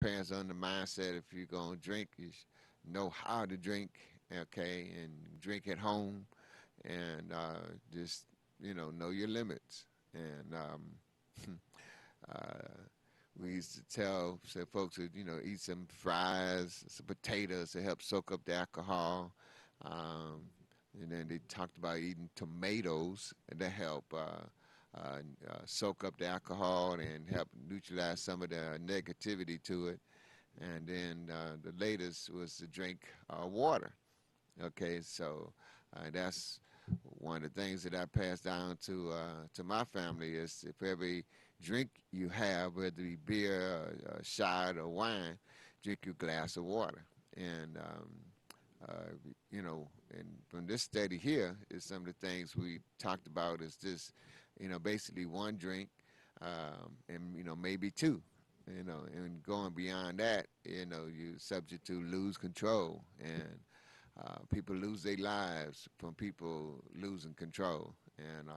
parents are in the mindset if you're gonna drink, you know how to drink, okay, and drink at home, and just know your limits. And uh, we used to tell say folks to eat some fries, some potatoes to help soak up the alcohol. Um, and then they talked about eating tomatoes to help soak up the alcohol and help neutralize some of the negativity to it. And then the latest was to drink water. Okay, so that's one of the things that I pass down to my family is if every drink you have, whether it be beer, shot, or wine, drink your glass of water. And and from this study here is some of the things we talked about is this, basically one drink, and maybe two. And going beyond that, you're subject to lose control, and people lose their lives from people losing control. And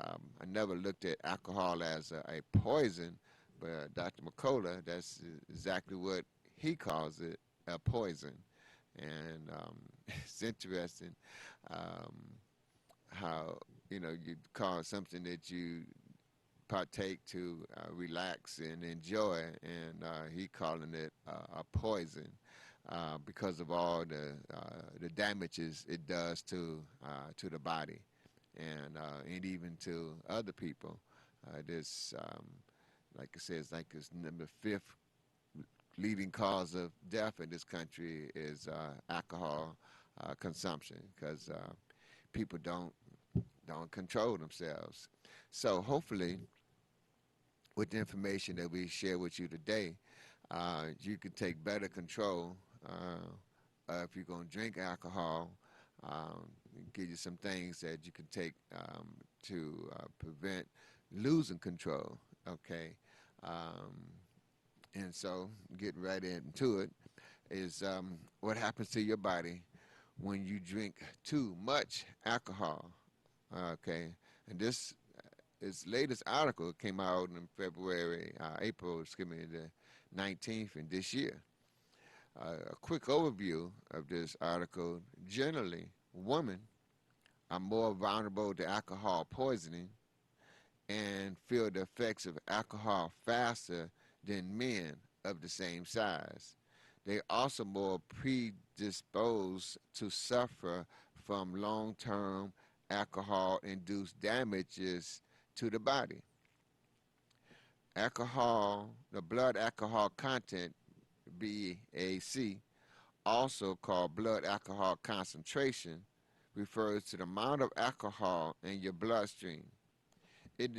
I never looked at alcohol as a poison, but Dr. McCullough, that's exactly what he calls it, a poison. And it's interesting um, how you call something that you partake to relax and enjoy, and he calling it a poison because of all the damages it does to the body, and even to other people. This, like I said, it's like it's number fifth leading cause of death in this country is alcohol consumption because people don't control themselves. So hopefully, with the information that we share with you today, you can take better control if you're going to drink alcohol. Give you some things that you can take to prevent losing control. Okay, um, and so getting right into it is what happens to your body when you drink too much alcohol. Okay, and this latest article came out in April, excuse me, the 19th in this year. A quick overview of this article. Generally, women are more vulnerable to alcohol poisoning and feel the effects of alcohol faster than men of the same size. They're also more predisposed to suffer from long term alcohol induced damages to the body. Alcohol, the blood alcohol content, BAC, also called blood alcohol concentration, refers to the amount of alcohol in your bloodstream. It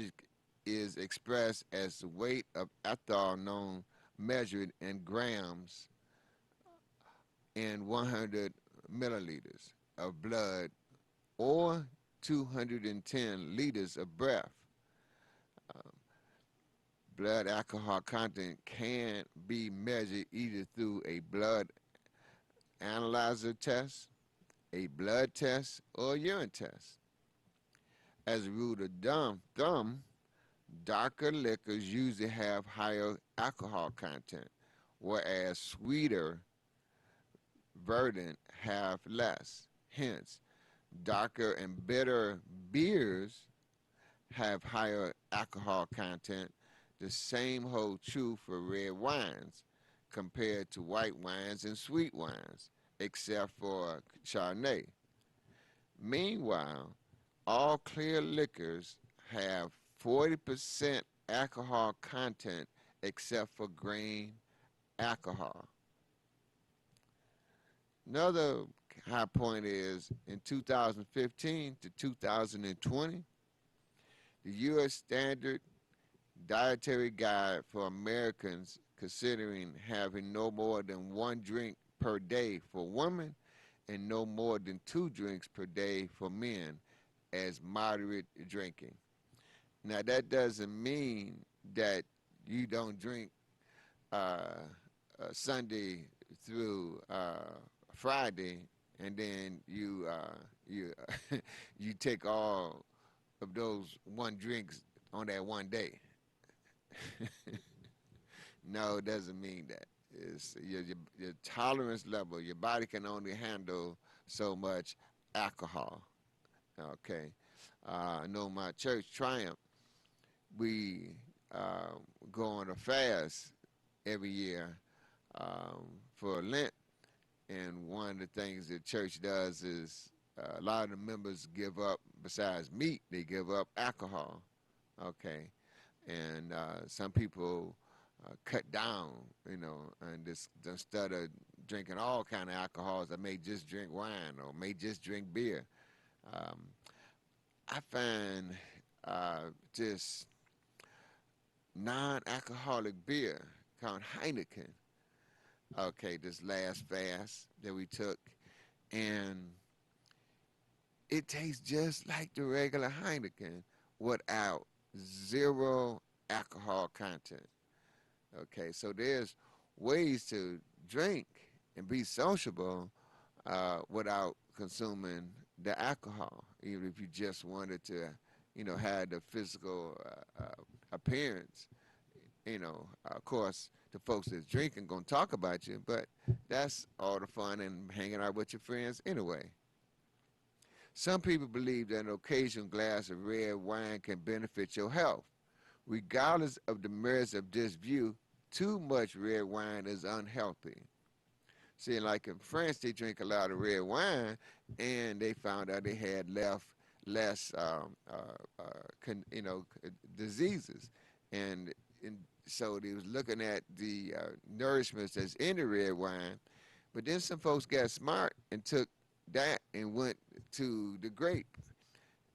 is expressed as the weight of ethanol known measured in grams in 100 milliliters of blood or 210 liters of breath. Um, Blood alcohol content can be measured either through a blood analyzer test, a blood test, or a urine test. As a rule of thumb, darker liquors usually have higher alcohol content, whereas sweeter, verdant have less. Hence, darker and bitter beers have higher alcohol content. The same holds true for red wines compared to white wines and sweet wines, except for Chardonnay. Meanwhile, all clear liquors have 40% alcohol content except for grain alcohol. Another high point is in 2015 to 2020, the U.S. Standard Dietary Guide for Americans considering having no more than one drink per day for women and no more than two drinks per day for men as moderate drinking. Now, that doesn't mean that you don't drink Sunday through Friday, and then you you take all of those one drinks on that one day. No, it doesn't mean that. It's your tolerance level. Your body can only handle so much alcohol. Okay. I know my church, Triumph, we uh, go on a fast every year for Lent. And one of the things the church does is a lot of the members give up, besides meat, they give up alcohol. Okay. And some people cut down, and just instead of drinking all kind of alcohols, I may just drink wine or may just drink beer. Um, I find this non-alcoholic beer called Heineken. Okay, this last fast that we took, and it tastes just like the regular Heineken without zero alcohol content. Okay, so there's ways to drink and be sociable without consuming the alcohol, even if you just wanted to, have the physical appearance. Of course, the folks that's drinking gonna talk about you, but that's all the fun and hanging out with your friends anyway. Some people believe that an occasional glass of red wine can benefit your health. Regardless of the merits of this view, too much red wine is unhealthy. See, like in France, they drink a lot of red wine, and they found out they had less, diseases, and so they was looking at the nourishments that's in the red wine. But then some folks got smart and took that and went to the grape,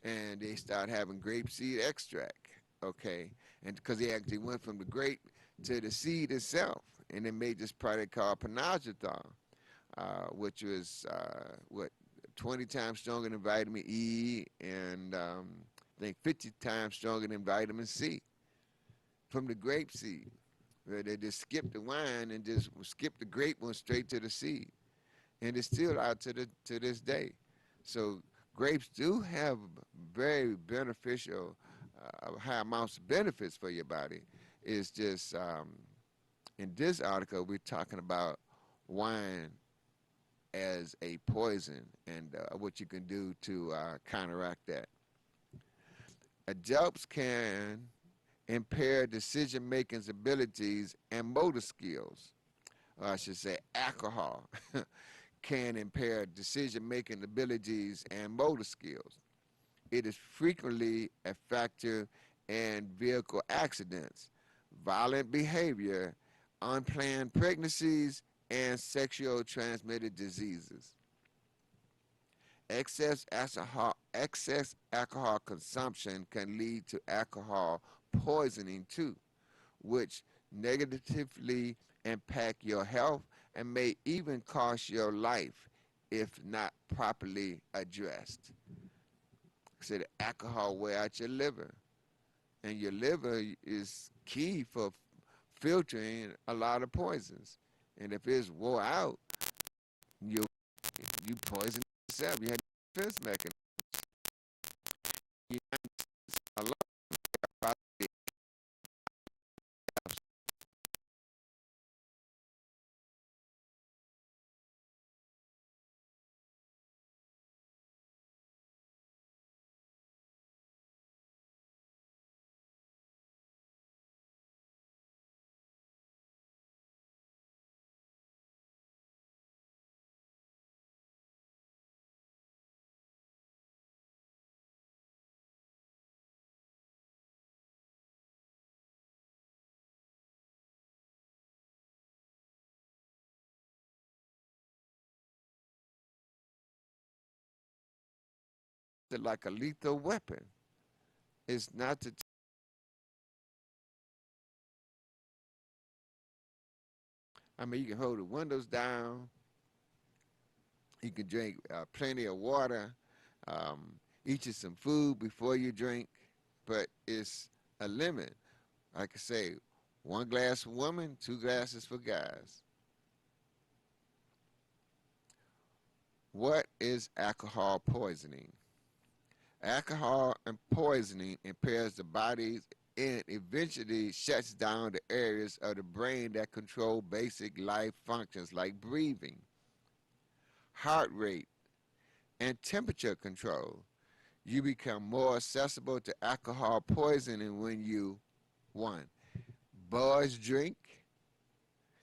and they started having grape seed extract. Okay, and because they actually went from the grape to the seed itself, and they made this product called panagetal, which was what 20 times stronger than vitamin E, and I think 50 times stronger than vitamin C from the grape seed. Where they just skipped the wine and just skipped the grape one straight to the seed, and it's still out to this day. So grapes do have very beneficial, high amounts of benefits for your body. It's just in this article we're talking about wine as a poison and what you can do to counteract that. Adults can impair decision making abilities and motor skills. Or I should say, alcohol can impair decision making abilities and motor skills. It is frequently a factor in vehicle accidents, violent behavior, unplanned pregnancies, and sexual transmitted diseases. Excess alcohol consumption can lead to alcohol poisoning too, which negatively impact your health and may even cost your life if not properly addressed. So the alcohol wear out your liver, and your liver is key for filtering a lot of poisons. And if it's wore out, you you poison yourself. You had a defense mechanism. You a lot about it like a lethal weapon. It's not to. I mean, you can hold the windows down. You can drink plenty of water. Eat you some food before you drink, but it's a limit. Like I say, one glass for women, two glasses for guys. What is alcohol poisoning? Alcohol and poisoning impairs the body's and eventually shuts down the areas of the brain that control basic life functions like breathing, heart rate, and temperature control. You become more accessible to alcohol poisoning when you, one, buzz drink,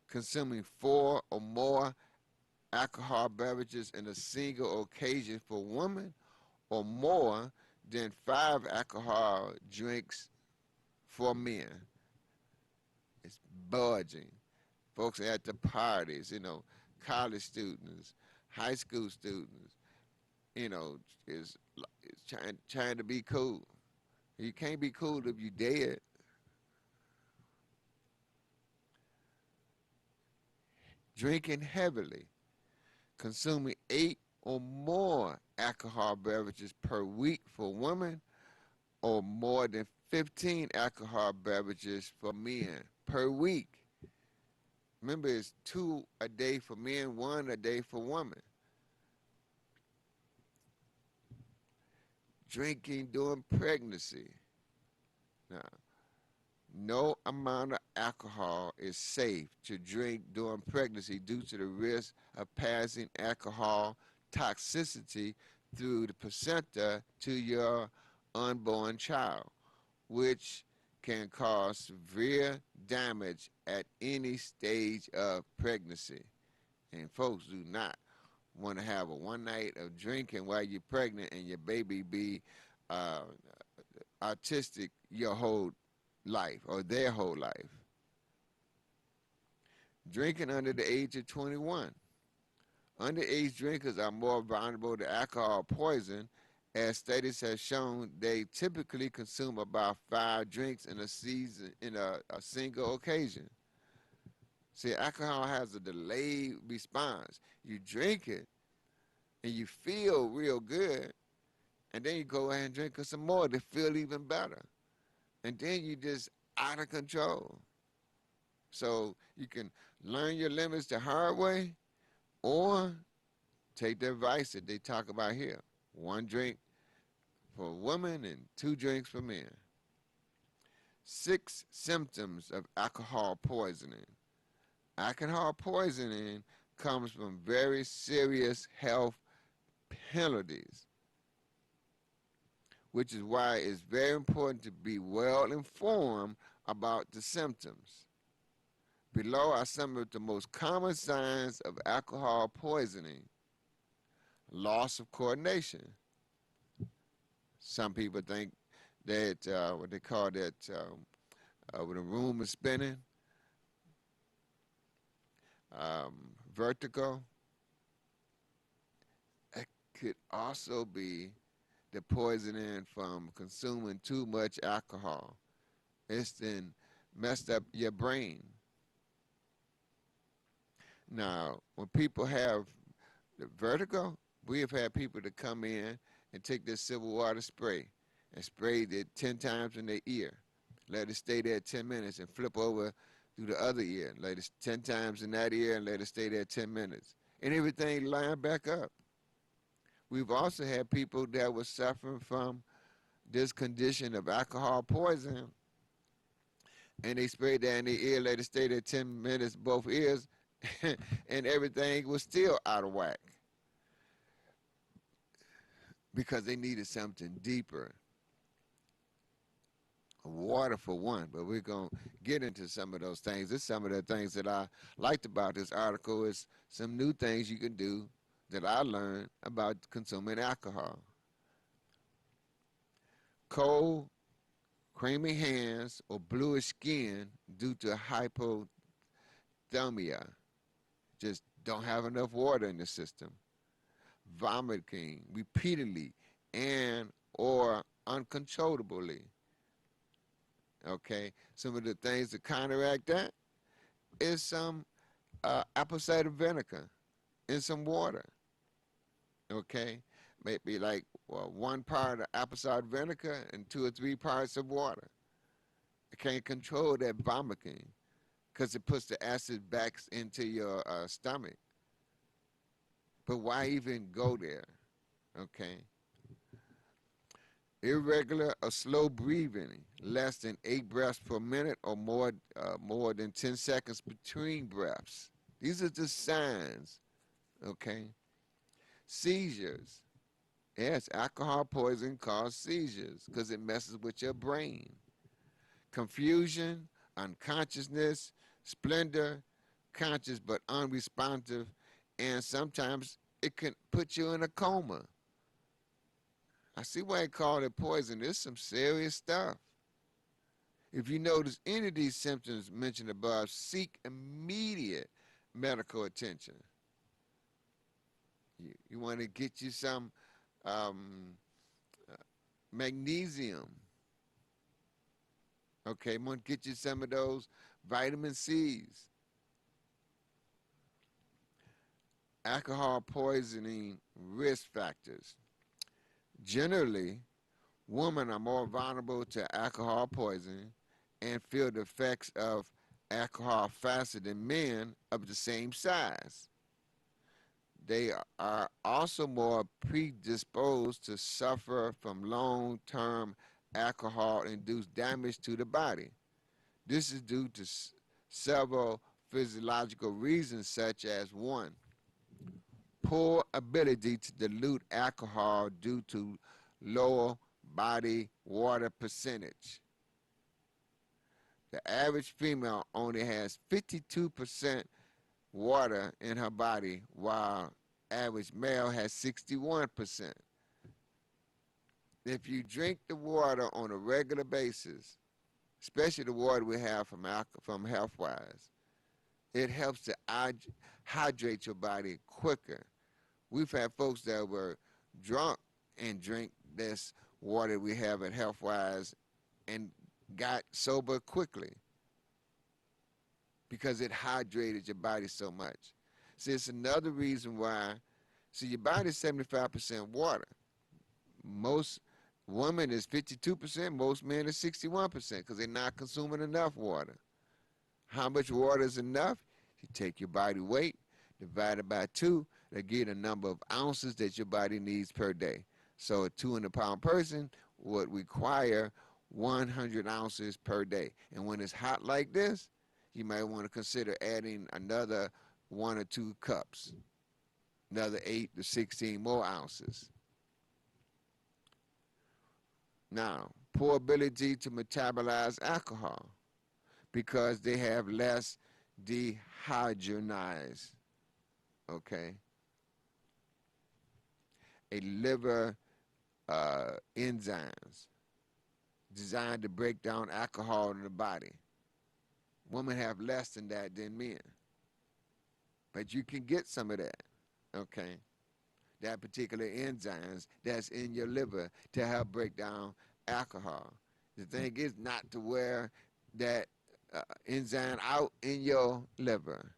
consuming 4 or more alcohol beverages in a single occasion for women, or more than 5 alcohol drinks for men. It's budging. Folks at the parties, college students, high school students, is trying to be cool. You can't be cool if you dead. Drinking heavily, consuming 8 or more alcohol beverages per week for women, or more than 15 alcohol beverages for men per week. Remember, it's 2 a day for men, 1 a day for women. Drinking during pregnancy. Now, no amount of alcohol is safe to drink during pregnancy due to the risk of passing alcohol toxicity through the placenta to your unborn child, which can cause severe damage at any stage of pregnancy. And folks do not want to have a one night of drinking while you're pregnant and your baby be uh, autistic your whole life or their whole life. Drinking under the age of 21. Underage drinkers are more vulnerable to alcohol poison, as studies have shown they typically consume about 5 drinks in a season in a single occasion. See, alcohol has a delayed response. You drink it and you feel real good, and then you go ahead and drink some more to feel even better. And then you just out of control. So you can learn your limits the hard way, or take the advice that they talk about here. 1 drink for women and 2 drinks for men. 6 symptoms of alcohol poisoning. Alcohol poisoning comes from very serious health penalties, which is why it's very important to be well informed about the symptoms. Below are some of the most common signs of alcohol poisoning. Loss of coordination. Some people think that what they call that when the room is spinning, vertigo. It could also be the poisoning from consuming too much alcohol. It's then messed up your brain. Now, when people have the vertigo, we have had people to come in and take this civil water spray and spray it 10 times in their ear. Let it stay there 10 minutes and flip over to the other ear. Let it 10 times in that ear and let it stay there 10 minutes. And everything line back up. We've also had people that were suffering from this condition of alcohol poisoning, and they sprayed that in their ear, let it stay there 10 minutes, both ears, and everything was still out of whack because they needed something deeper. Water for one, but we're going to get into some of those things. This is some of the things that I liked about this article is some new things you can do that I learned about consuming alcohol. Cold, creamy hands, or bluish skin due to hypothermia. Just don't have enough water in the system. Vomiting repeatedly and or uncontrollably. Okay, some of the things to counteract that is some apple cider vinegar in some water. Okay, maybe like 1 part of apple cider vinegar and 2 or 3 parts of water. It can't control that vomiting because it puts the acid back into your stomach. But why even go there? Okay. Irregular or slow breathing, less than 8 breaths per minute or more than 10 seconds between breaths. These are the signs, okay? Seizures. Yes, alcohol poisoning causes seizures because it messes with your brain. Confusion, unconsciousness, splendor, conscious but unresponsive, and sometimes it can put you in a coma. I see why they call it poison. It's some serious stuff. If you notice any of these symptoms mentioned above, seek immediate medical attention. You want to get you some um, magnesium. Okay, I'm going to get you some of those vitamin C's. Alcohol poisoning risk factors. Generally, women are more vulnerable to alcohol poisoning and feel the effects of alcohol faster than men of the same size. They are also more predisposed to suffer from long-term alcohol-induced damage to the body. This is due to several physiological reasons, such as one, poor ability to dilute alcohol due to lower body water percentage. The average female only has 52% water in her body, while average male has 61%. If you drink the water on a regular basis, especially the water we have from Healthwise, it helps to hydrate your body quicker. We've had folks that were drunk and drink this water we have at Healthwise and got sober quickly because it hydrated your body so much. See, it's another reason why, see, your body's 75% water. Most women is 52%, most men is 61% because they're not consuming enough water. How much water is enough? You take your body weight, divide it by 2, to get a number of ounces that your body needs per day. So a 200-pound person would require 100 ounces per day. And when it's hot like this, you might want to consider adding another 1 or 2 cups, another 8 to 16 more ounces. Now, poor ability to metabolize alcohol because they have less dehydrogenase, okay? A liver enzymes designed to break down alcohol in the body. Women have less than that than men. But you can get some of that, okay? That particular enzymes that's in your liver to help break down alcohol. The thing is not to wear that enzyme out in your liver.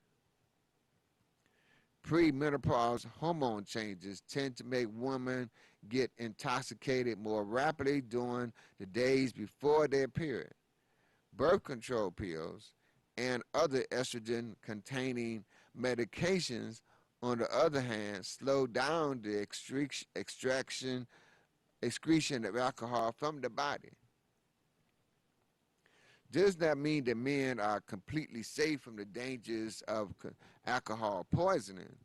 Premenopause hormone changes tend to make women get intoxicated more rapidly during the days before their period. Birth control pills and other estrogen-containing medications, on the other hand, slow down the excretion of alcohol from the body. Does not mean that men are completely safe from the dangers of alcohol poisoning.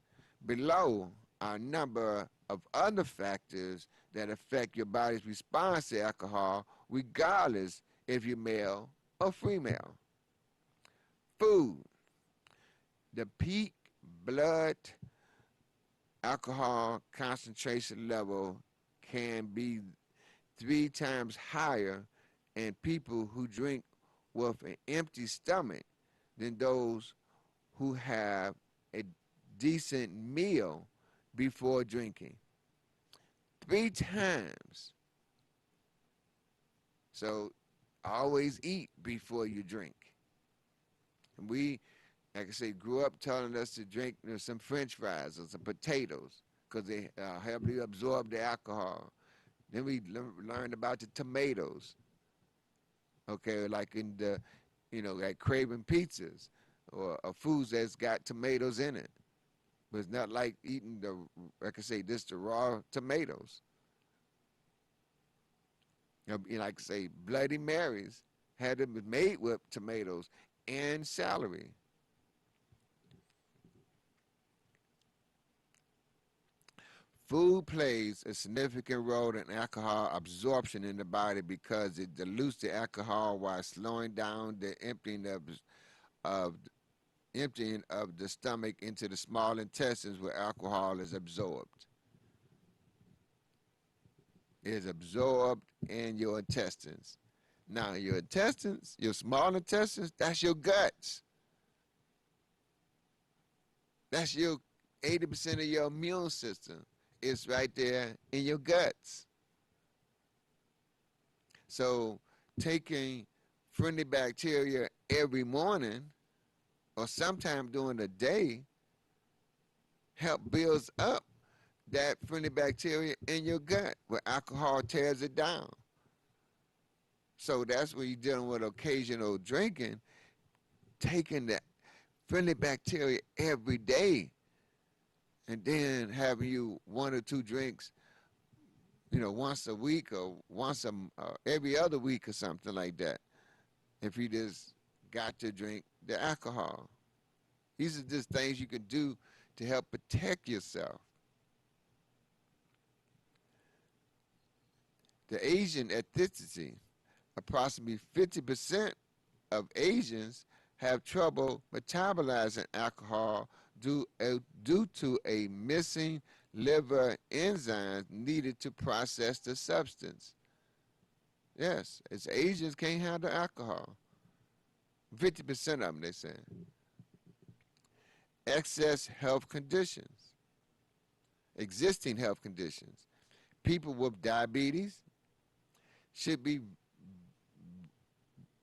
Below are a number of other factors that affect your body's response to alcohol, regardless if you're male or female. Food. The peak blood alcohol concentration level can be 3 times higher in people who drink with an empty stomach than those who have a decent meal before drinking. 3 times. So always eat before you drink. And we, like I say, grew up telling us to drink some French fries or some potatoes because they help you absorb the alcohol. Then we learned about the tomatoes. Okay, like in the, like craving pizzas or foods that's got tomatoes in it. But it's not like eating the raw tomatoes. Like say, Bloody Marys had them made with tomatoes and celery. Food plays a significant role in alcohol absorption in the body because it dilutes the alcohol while slowing down the of emptying of the stomach into the small intestines where alcohol is absorbed. It is absorbed in your intestines. Now, your intestines, your small intestines, that's your guts. That's your 80% of your immune system. It's right there in your guts. So, taking friendly bacteria every morning or sometime during the day help builds up that friendly bacteria in your gut where alcohol tears it down. So that's when you're dealing with occasional drinking, taking the friendly bacteria every day and then having you one or two drinks, once a week or every other week or something like that. If you just got to drink the alcohol. These are just things you can do to help protect yourself. The Asian ethnicity, approximately 50% of Asians have trouble metabolizing alcohol due to a missing liver enzyme needed to process the substance. Yes, it's Asians can't handle alcohol. 50% of them, they say. Excess health conditions, existing health conditions. People with diabetes should be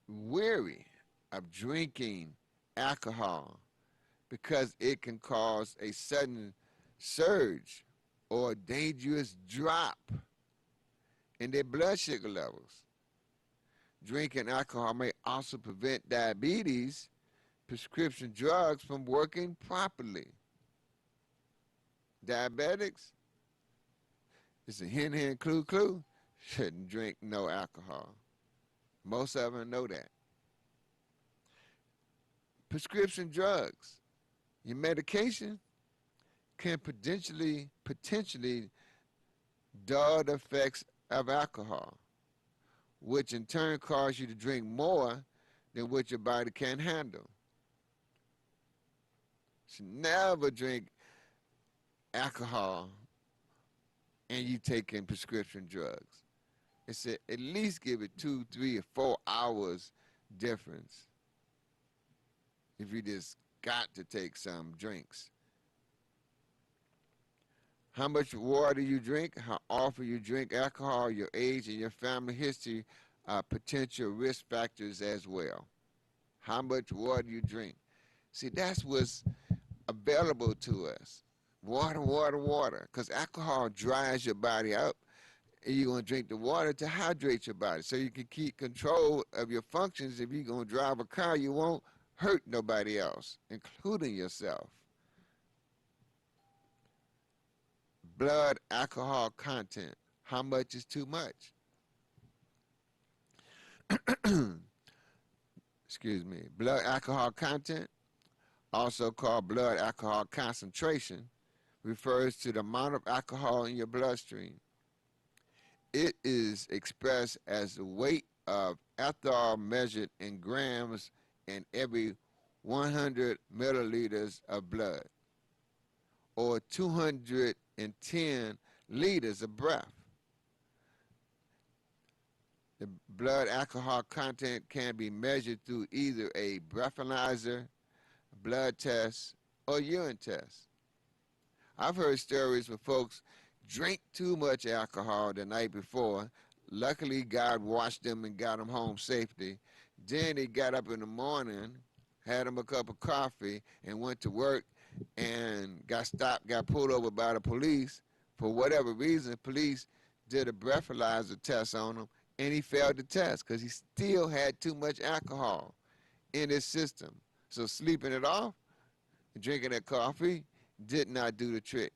wary of drinking alcohol because it can cause a sudden surge or dangerous drop in their blood sugar levels. Drinking alcohol may also prevent diabetes prescription drugs from working properly. Diabetics, it's a hint, hint, clue, clue, shouldn't drink no alcohol. Most of them know that. Prescription drugs, your medication can potentially dull the effects of alcohol, which in turn cause you to drink more than what your body can handle. So never drink alcohol and you taking prescription drugs. It's at least give it 2, 3, or 4 hours difference if you just got to take some drinks. How much water you drink, how often you drink alcohol, your age, and your family history are potential risk factors as well. How much water you drink. See, that's what's available to us. Water, water, water. Because alcohol dries your body up. And you're going to drink the water to hydrate your body so you can keep control of your functions. If you're going to drive a car, you won't hurt nobody else, including yourself. Blood alcohol content. How much is too much? Excuse me. Blood alcohol content, also called blood alcohol concentration, refers to the amount of alcohol in your bloodstream. It is expressed as the weight of ethanol measured in grams in every 100 milliliters of blood, or 210 liters of breath. The blood alcohol content can be measured through either a breathalyzer, blood test, or urine test. I've heard stories where folks drink too much alcohol the night before. Luckily, God washed them and got them home safely. Then they got up in the morning, had them a cup of coffee, and went to work and got stopped, got pulled over by the police. For whatever reason, police did a breathalyzer test on him, and he failed the test because he still had too much alcohol in his system. So sleeping it off, drinking that coffee, did not do the trick.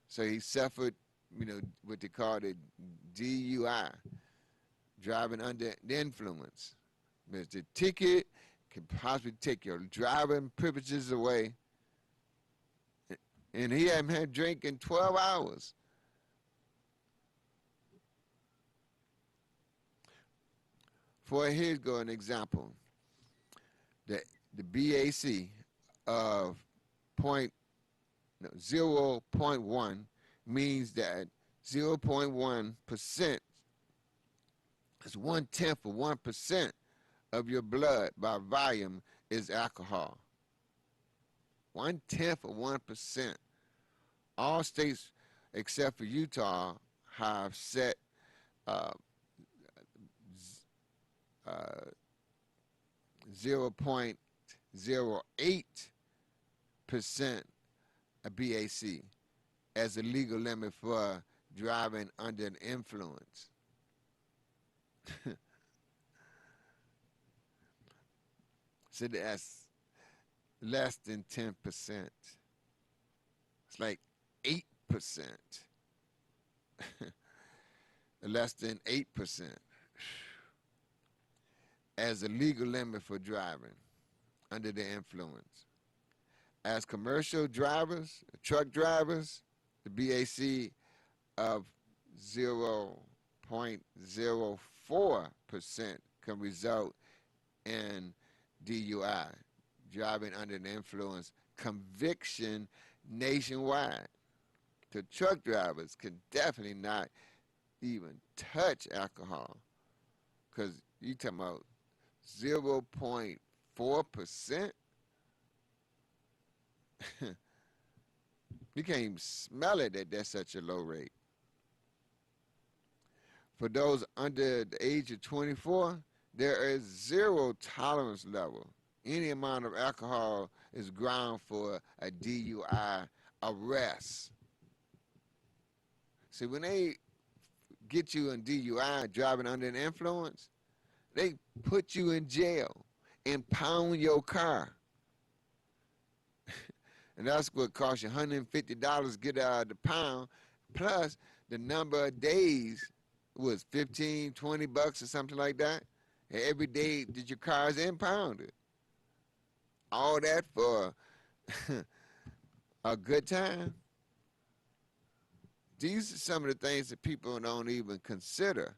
So he suffered, what they call the DUI. driving under the influence. The ticket can possibly take your driving privileges away, and he hadn't had drink in 12 hours. Here's an example. The BAC of 0.1 means that 0.1% is 1/10 of 1% of your blood by volume is alcohol. 1/10 of 1%. All states except for Utah have set 0.08% of BAC as a legal limit for driving under an influence. So that's less than 10%. It's like 8%. Less than 8% as a legal limit for driving under the influence. As commercial drivers, truck drivers, the BAC of 0.04% can result in DUI, driving under the influence, conviction nationwide. The truck drivers can definitely not even touch alcohol, because you talking about 0.4%. You can't even smell it at that's such a low rate. For those under the age of 24, there is zero tolerance level. Any amount of alcohol is ground for a DUI arrest. See, when they get you in DUI, driving under an influence, they put you in jail, impound your car. And that's what costs you $150 to get out of the pound, plus the number of days was 15, 20 bucks or something like that. And every day that your car is impounded. All that for a good time. These are some of the things that people don't even consider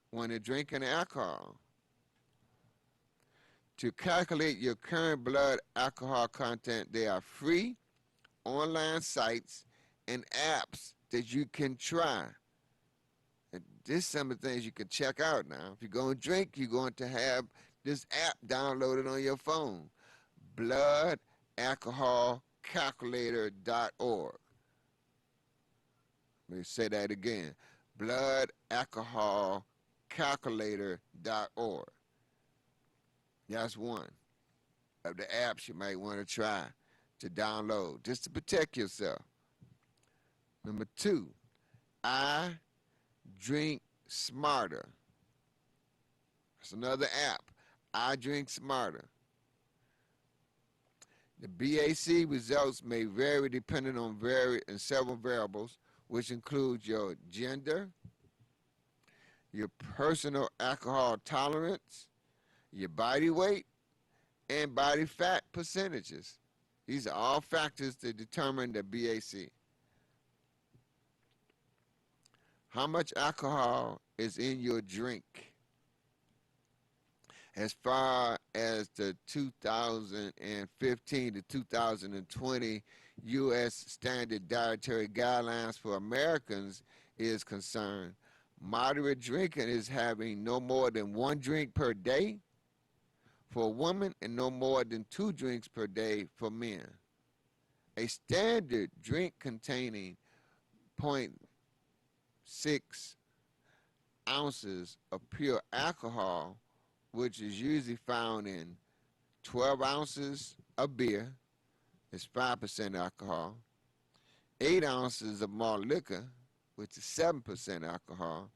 when they're drinking alcohol. To calculate your current blood alcohol content, there are free online sites and apps that you can try. And this is some of the things you can check out now. If you're going to drink, you're going to have this app downloaded on your phone, bloodalcoholcalculator.org. Let me say that again, bloodalcoholcalculator.org. That's one of the apps you might want to try to download just to protect yourself. Number 2, I Drink Smarter. That's another app, I Drink Smarter. The BAC results may vary depending on several variables, which includes your gender, your personal alcohol tolerance, your body weight, and body fat percentages. These are all factors that determine the BAC. How much alcohol is in your drink? As far as the 2015 to 2020 U.S. Standard Dietary Guidelines for Americans is concerned, moderate drinking is having no more than 1 drink per day for a woman and no more than 2 drinks per day for men. A standard drink containing 0.6 ounces of pure alcohol, which is usually found in 12 ounces of beer, is 5% alcohol, 8 ounces of malt liquor, which is 7% alcohol,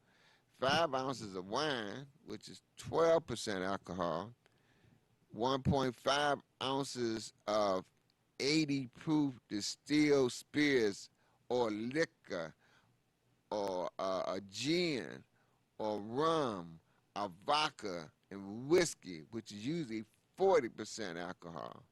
5 ounces of wine, which is 12% alcohol, 1.5 ounces of 80 proof distilled spirits or liquor or a gin or rum are vodka and whiskey, which is usually 40% alcohol.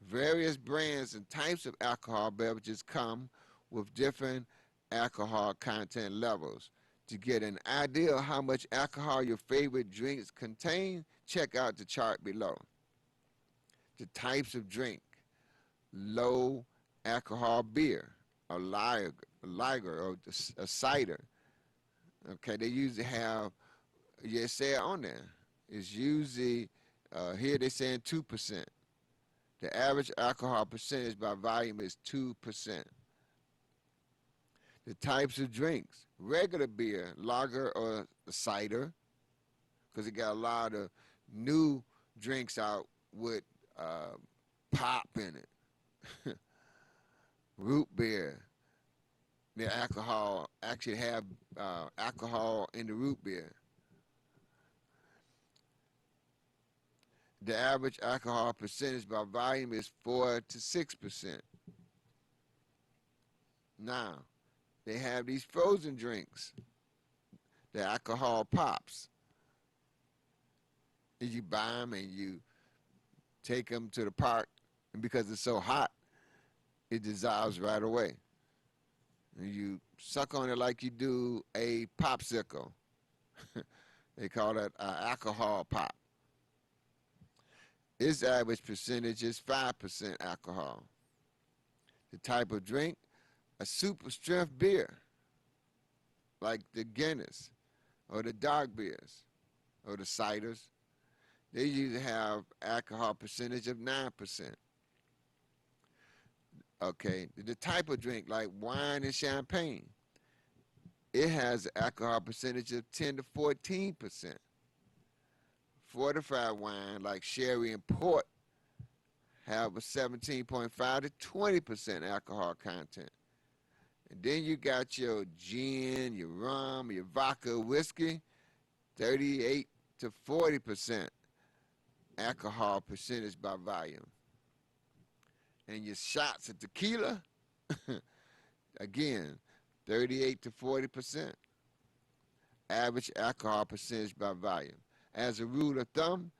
Various brands and types of alcohol beverages come with different alcohol content levels. To get an idea of how much alcohol your favorite drinks contain, check out the chart below. The types of drink: low alcohol beer, a lager or a cider. Okay, they usually have, you say it on there. It's usually, here they're saying 2%. The average alcohol percentage by volume is 2%. The types of drinks: regular beer, lager, or cider, because it got a lot of new drinks out with pop in it. Root beer, the alcohol, actually have alcohol in the root beer. The average alcohol percentage by volume is 4 to 6%. Now, they have these frozen drinks, the alcohol pops. And you buy them and you take them to the park, and because it's so hot, it dissolves right away. And you suck on it like you do a popsicle. They call it alcohol pop. Its average percentage is 5% alcohol. The type of drink: a super strength beer, like the Guinness, or the dark beers, or the ciders. They usually have alcohol percentage of 9%. Okay, the type of drink, like wine and champagne, it has an alcohol percentage of 10 to 14%. Fortified wine, like sherry and port, have a 17.5 to 20% alcohol content. And then you got your gin, your rum, your vodka, whiskey, 38 to 40% alcohol percentage by volume. And your shots of tequila, again, 38 to 40% average alcohol percentage by volume. As a rule of thumb,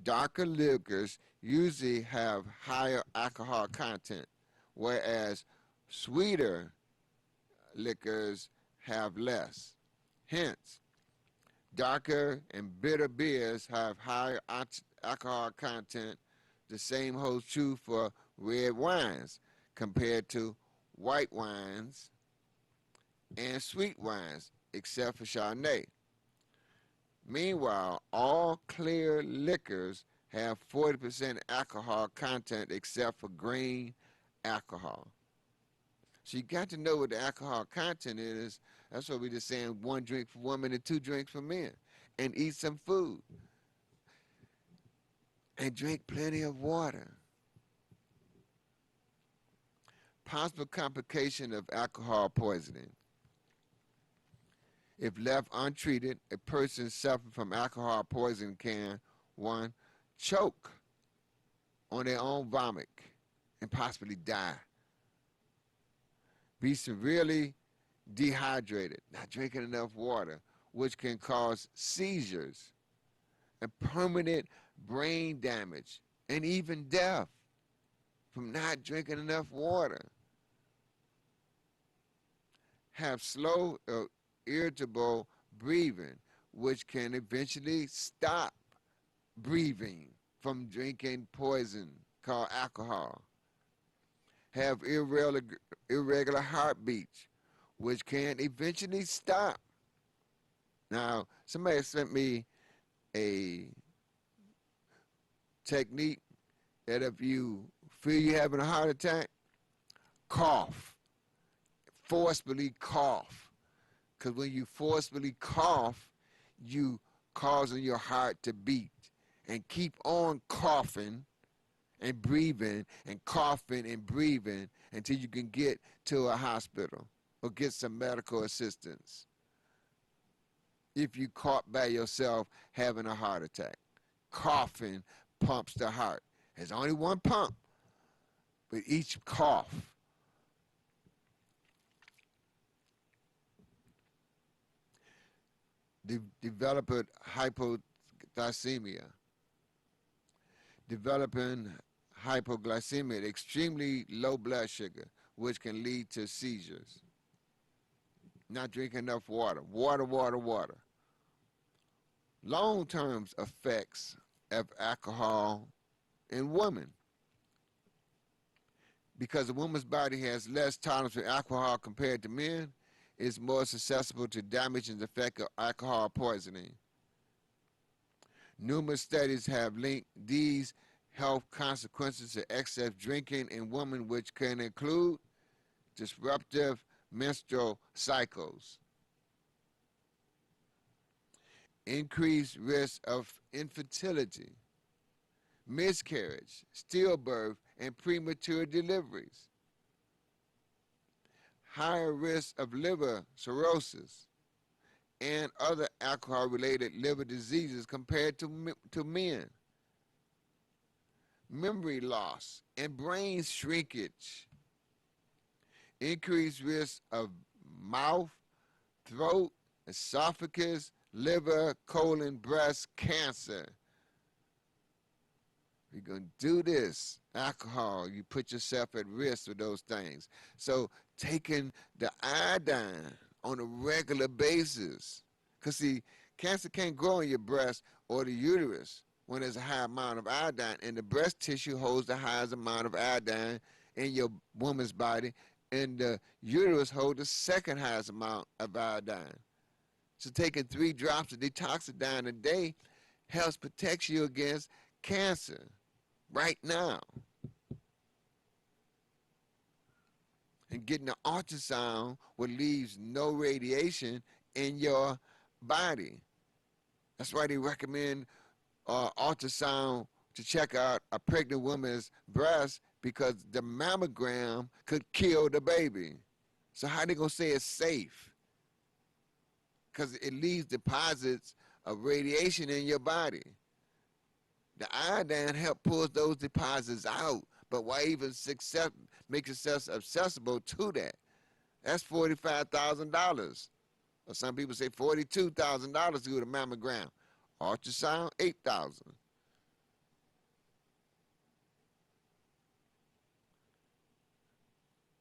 darker liquors usually have higher alcohol content, whereas sweeter liquors have less. Hence, darker and bitter beers have higher alcohol content. The same holds true for red wines compared to white wines and sweet wines, except for Chardonnay. Meanwhile, all clear liquors have 40% alcohol content except for grain alcohol. So you got to know what the alcohol content is. That's why we're just saying 1 drink for women and 2 drinks for men. And eat some food. And drink plenty of water. Possible complication of alcohol poisoning. If left untreated, a person suffering from alcohol poisoning can: 1, choke on their own vomit and possibly die. Be severely dehydrated, not drinking enough water, which can cause seizures and permanent brain damage and even death from not drinking enough water. Have slow or irritable breathing, which can eventually stop breathing from drinking poison called alcohol. Have irregular heartbeats, which can eventually stop. Now, somebody sent me a technique that if you feel you're having a heart attack, cough. Forcefully cough. Because when you forcefully cough, you causing your heart to beat. And keep on coughing and breathing and coughing and breathing until you can get to a hospital or get some medical assistance. If you caught by yourself having a heart attack, coughing pumps the heart. There's only one pump, but each cough. develop hypoglycemia, developing hypoglycemia, extremely low blood sugar, which can lead to seizures. Not drinking enough water, water. Long-term effects of alcohol in women. Because a woman's body has less tolerance for alcohol compared to men, it's more susceptible to damage and effect of alcohol poisoning. Numerous studies have linked these health consequences to excess drinking in women, which can include disruptive menstrual cycles, increased risk of infertility, miscarriage, stillbirth, and premature deliveries, higher risk of liver cirrhosis, and other alcohol-related liver diseases compared to men, memory loss and brain shrinkage, increased risk of mouth, throat, esophagus, liver, colon, breast cancer. You're going to do this. Alcohol, you put yourself at risk with those things. So taking the iodine on a regular basis. Because see, cancer can't grow in your breast or the uterus when there's a high amount of iodine. And the breast tissue holds the highest amount of iodine in your woman's body. And the uterus holds the second highest amount of iodine. So taking 3 drops of detoxidine a day helps protect you against cancer right now. And getting an ultrasound what leaves no radiation in your body. That's why they recommend ultrasound to check out a pregnant woman's breast, because the mammogram could kill the baby. So how they gonna say it's safe? Because it leaves deposits of radiation in your body. The iodine help pull those deposits out, but why even make yourself accessible to that? That's $45,000. Or some people say $42,000 to do the mammogram. Ultrasound, $8,000.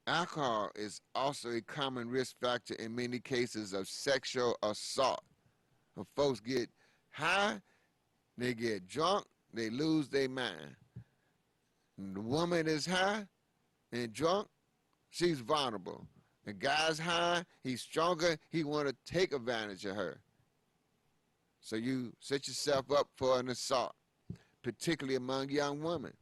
Alcohol is also a common risk factor in many cases of sexual assault. When folks get high, they get drunk, they lose their mind. And the woman is high and drunk, she's vulnerable. The guy's high, he's stronger, he want to take advantage of her. So you set yourself up for an assault, particularly among young women.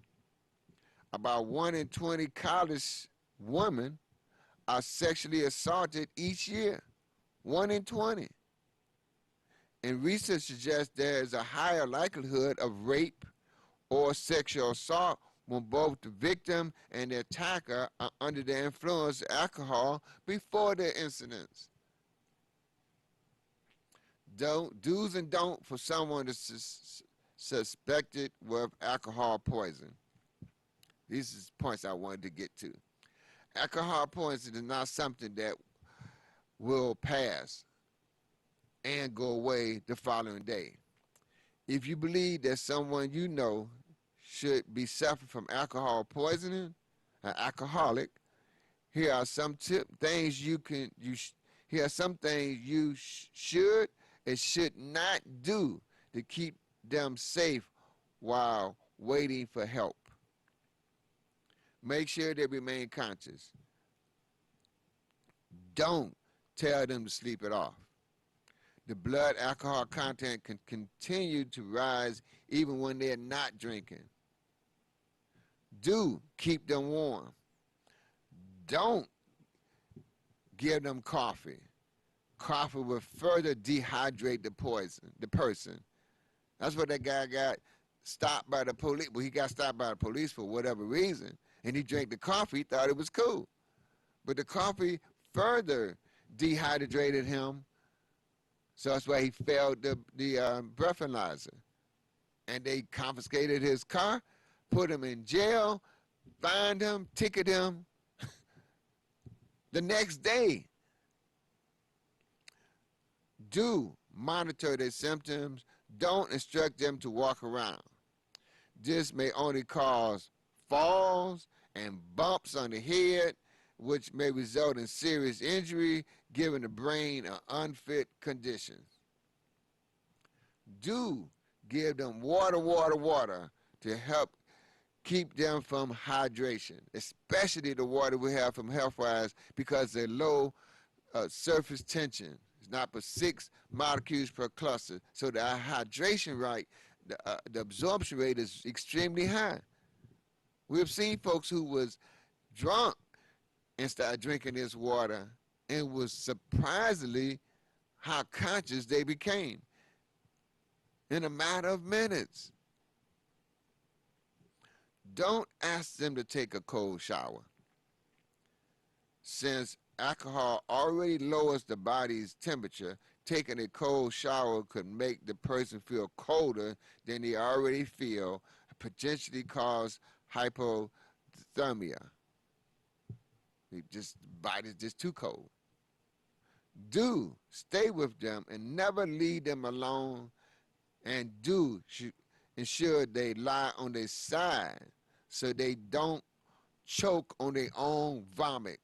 About 1 in 20 college women are sexually assaulted each year. 1 in 20. And research suggests there is a higher likelihood of rape or sexual assault when both the victim and the attacker are under the influence of alcohol before the incidents. Do's and don'ts for someone that's suspected with alcohol poison. These are points I wanted to get to. Alcohol poisoning is not something that will pass and go away the following day. If you believe that someone you know should be suffering from alcohol poisoning, an alcoholic, here are some things you should and should not do to keep them safe while waiting for help. Make sure they remain conscious. Don't tell them to sleep it off. The blood alcohol content can continue to rise even when they're not drinking. Do keep them warm. Don't give them coffee. Coffee will further dehydrate the person. That's what that guy got stopped by the police. Well, he got stopped by the police for whatever reason, and he drank the coffee, thought it was cool. But the coffee further dehydrated him, so that's why he failed the breathalyzer. And they confiscated his car, put him in jail, fined him, ticketed him the next day. Do monitor their symptoms. Don't instruct them to walk around. This may only cause falls and bumps on the head, which may result in serious injury, giving the brain an unfit condition. Do give them water to help keep them from hydration, especially the water we have from Healthwise, because they're low surface tension. It's not but 6 molecules per cluster. So the hydration rate, the absorption rate is extremely high. We've seen folks who was drunk and started drinking this water, and was surprisingly how conscious they became in a matter of minutes. Don't ask them to take a cold shower. Since alcohol already lowers the body's temperature, taking a cold shower could make the person feel colder than they already feel, potentially cause hypothermia. The body's just too cold. Do stay with them and never leave them alone, and do ensure they lie on their side so they don't choke on their own vomit.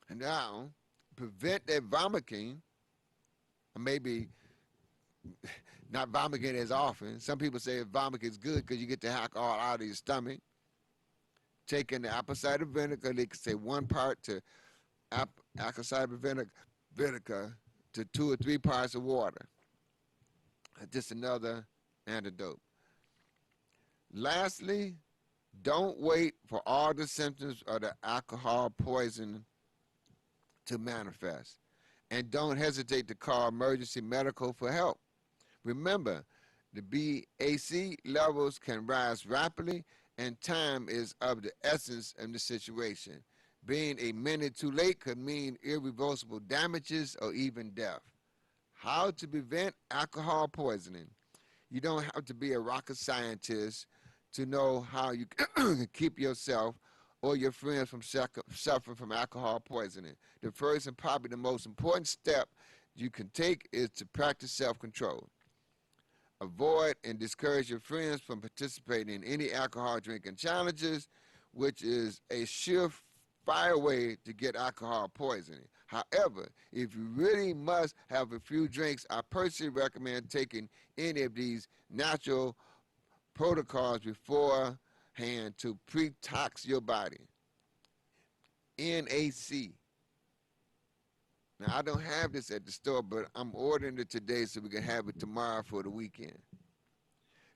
And now, prevent their vomiting, or maybe not vomiting as often. Some people say vomiting is good because you get the alcohol out of your stomach. Taking the apple cider vinegar, they can say 1 part to apple cider vinegar to 2 or 3 parts of water. Just another antidote. Lastly, don't wait for all the symptoms of the alcohol poisoning to manifest, and don't hesitate to call emergency medical for help. Remember, the BAC levels can rise rapidly, and time is of the essence in the situation. Being a minute too late could mean irreversible damages or even death. How to prevent alcohol poisoning? You don't have to be a rocket scientist to know how you can keep yourself or your friends from suffering from alcohol poisoning. The first and probably the most important step you can take is to practice self-control. Avoid and discourage your friends from participating in any alcohol drinking challenges, which is a surefire way to get alcohol poisoning. However, if you really must have a few drinks, I personally recommend taking any of these natural protocols beforehand to pre-tox your body. NAC. Now, I don't have this at the store, but I'm ordering it today so we can have it tomorrow for the weekend.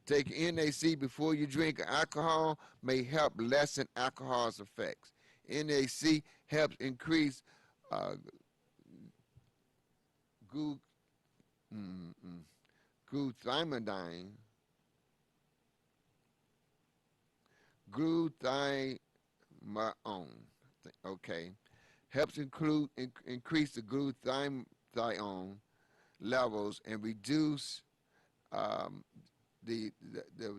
Take NAC before you drink alcohol may help lessen alcohol's effects. NAC helps increase glutamine, okay, helps increase the glutathione levels and reduce the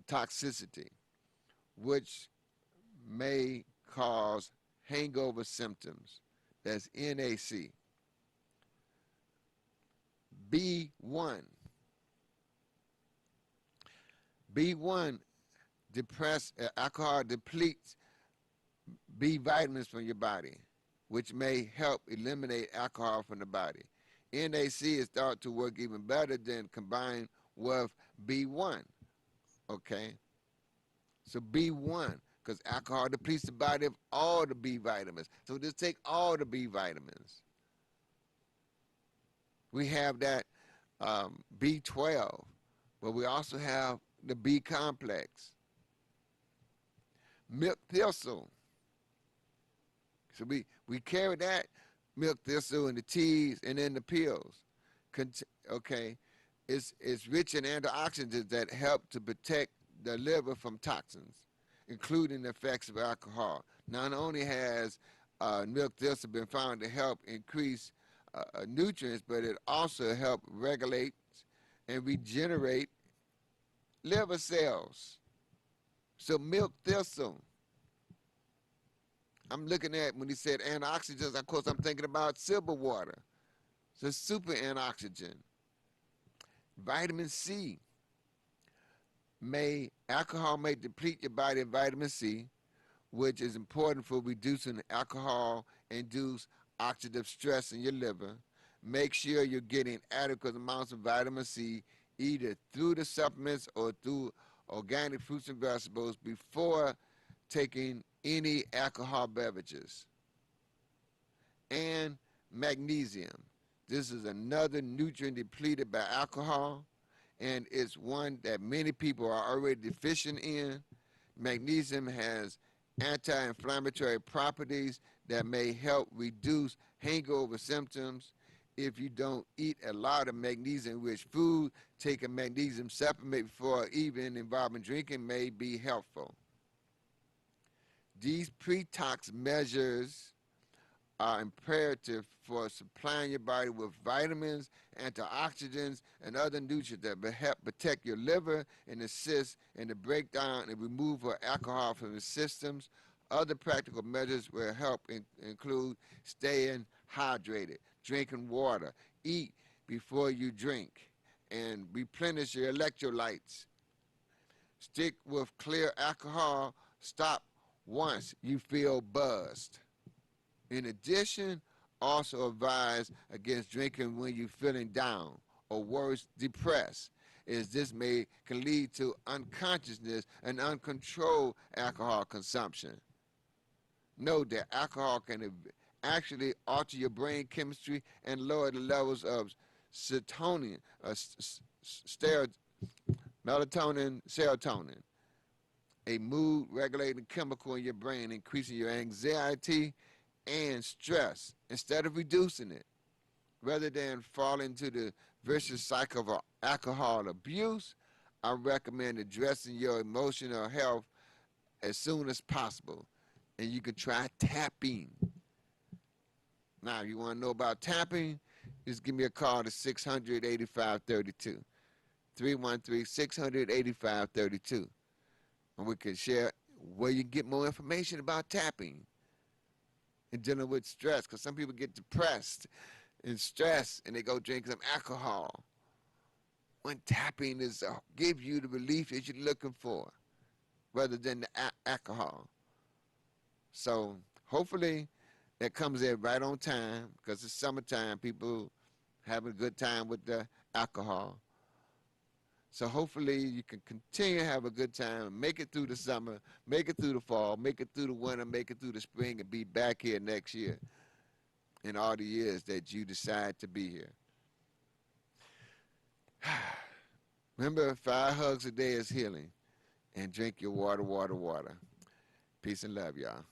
toxicity, which may cause hangover symptoms. That's NAC. B1. Alcohol depletes B vitamins from your body, which may help eliminate alcohol from the body. NAC is thought to work even better than combined with B1. Okay? So B1, because alcohol depletes the body of all the B vitamins. So just take all the B vitamins. We have that B12, but we also have the B complex. Milk thistle. So we carry that milk thistle in the teas and in the pills. Okay, it's rich in antioxidants that help to protect the liver from toxins, including the effects of alcohol. Not only has milk thistle been found to help increase nutrients, but it also helps regulate and regenerate liver cells. So milk thistle. I'm looking at when he said antioxidants, of course I'm thinking about silver water. It's a super antioxidant. Vitamin C. Alcohol may deplete your body of vitamin C, which is important for reducing alcohol-induced oxidative stress in your liver. Make sure you're getting adequate amounts of vitamin C either through the supplements or through organic fruits and vegetables before taking any alcohol beverages. And magnesium. This is another nutrient depleted by alcohol, and it's one that many people are already deficient in. Magnesium has anti-inflammatory properties that may help reduce hangover symptoms. If you don't eat a lot of magnesium-rich food, take a magnesium supplement before even involving drinking may be helpful. These pre-tox measures are imperative for supplying your body with vitamins, antioxidants, and other nutrients that will help protect your liver and assist in the breakdown and removal of alcohol from the systems. Other practical measures will help include staying hydrated, drinking water, eat before you drink, and replenish your electrolytes. Stick with clear alcohol. Stop once you feel buzzed. In addition, also advise against drinking when you're feeling down or worse, depressed, as this can lead to unconsciousness and uncontrolled alcohol consumption. Know that alcohol can actually alter your brain chemistry and lower the levels of serotonin, melatonin, serotonin, a mood-regulating chemical in your brain, increasing your anxiety and stress instead of reducing it. Rather than fall into the vicious cycle of alcohol abuse, I recommend addressing your emotional health as soon as possible. And you can try tapping. Now, if you want to know about tapping, just give me a call to 600-8532. 313-600-8532. And we can share where you can get more information about tapping and dealing with stress, because some people get depressed and stressed and they go drink some alcohol. When tapping is give you the relief that you're looking for rather than the alcohol. So hopefully that comes in right on time, because it's summertime, people having a good time with the alcohol. So hopefully you can continue to have a good time, make it through the summer, make it through the fall, make it through the winter, make it through the spring, and be back here next year in all the years that you decide to be here. Remember, 5 hugs a day is healing. And drink your water, water, water. Peace and love, y'all.